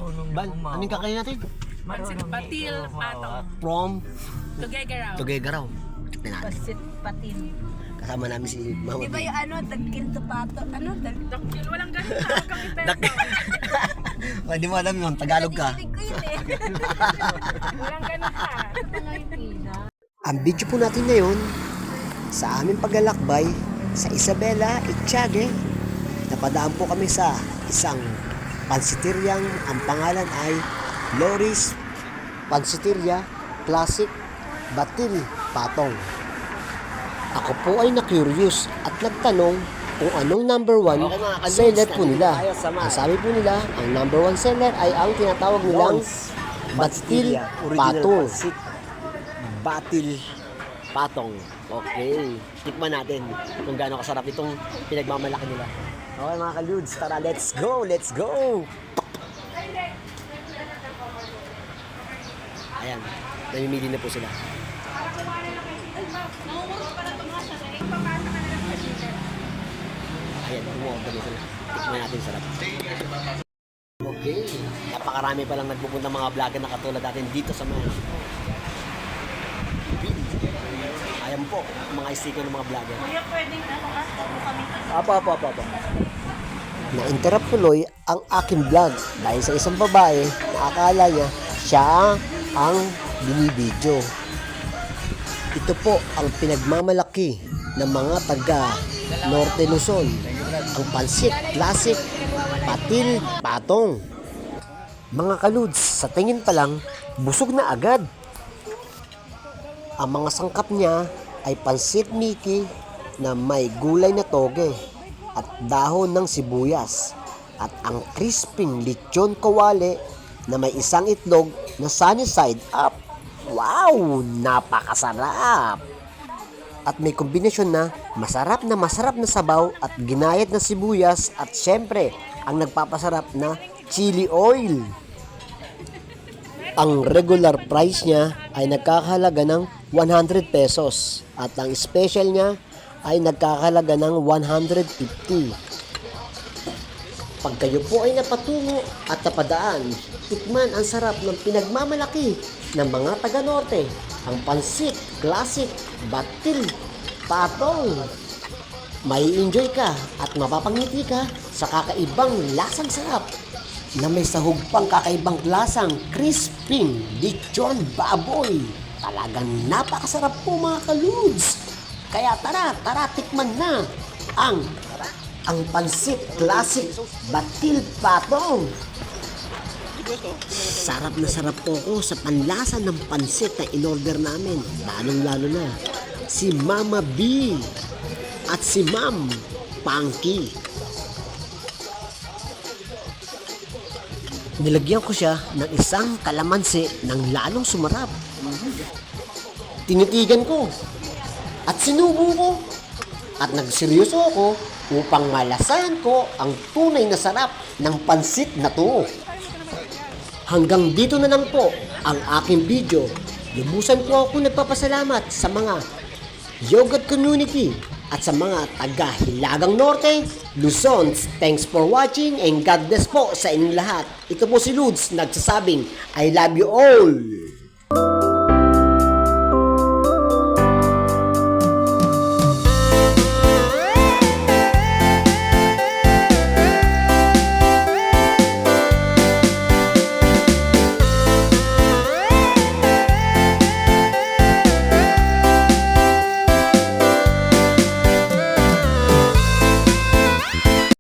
Bal, anong kakain natin? Pansit patil, patong. From Tugegaraw. Tugegaraw. Tignan natin. Pasit patin. Kasama namin si Mama Di ba B. yung ano, dagkil to pato? Ano, dagkil? Dakil, walang ganun na. Dak- Hindi mo alam yun, Tagalog ka. Dinig ko yun eh. Walang ganun ka. Ang video po natin ngayon sa aming paglalakbay sa Isabela, Itiague. Napadaan po kami sa isang pansiteryang ang pangalan ay Loris Pansiteria Classic Batil Patong. Ako po ay na-curious at nagtanong kung anong number 1 seller po nila. Ang sabi po nila, ang number 1 seller ay ang tinatawag nilang Batil Patong. Batil Patong. Okay. Tikman natin kung gaano kasarap itong pinagmamalaki nila. Okay mga kaludes, tara, let's go! Let's go! Ayan, namimili na po sila. Ayan, umuorder na sila. Tikman natin sarap. Okay, napakarami pa lang nagpupunta mga vlogger na katulad natin dito sa mga ayan po, mga sticker ng mga vlogger. Kuya, pwedeng ano ka? Kami. Apa. Na-interrupt tuloy ang aking vlog dahil sa isang babae na akala niya siya ang binibidyo. Ito po ang pinagmamalaki ng mga taga Norte Luzon, ang Pansit Classic Batil Patong. Mga kaludes, sa tingin pa lang, busog na agad. Ang mga sangkap niya ay pansit Mickey na may gulay na toge at dahon ng sibuyas at ang crisping lechon kawali na may isang itlog na sunny side up. Wow! Napakasarap! At may kombinasyon na masarap na sabaw at ginayat na sibuyas at syempre ang nagpapasarap na chili oil. Ang regular price niya ay nagkakahalaga ng 100 pesos at ang special niya ay nagkakahalaga ng 150. Pag kayo po ay napatungo at napadaan, tikman ang sarap ng pinagmamalaki ng mga taga-norte, ang Pansit Classic Batil Patong. May enjoy ka at mapapangiti ka sa kakaibang lasang sarap na may sahog pang kakaibang lasang crisping lechon baboy. Talagang napakasarap po mga kaludes. Kaya tara, tikman na ang Pansit Classic Batil Patong. Sarap po ko sa panlasa ng pansit na in-order namin. Lalong-lalo na si Mama B at si Ma'am Punky. Nilagyan ko siya ng isang kalamansi ng lalong sumarap. Tinitigan ko at sinubo ko at nagseryoso ako upang malasahan ko ang tunay na sarap ng pansit na to. Hanggang dito na lang po ang aking video. Lubusan po ako nagpapasalamat sa mga yogurt community at sa mga taga Hilagang Norte, Luzon. Thanks for watching and God bless po sa inyong lahat. Ito po si Ludes nagsasabing I love you all.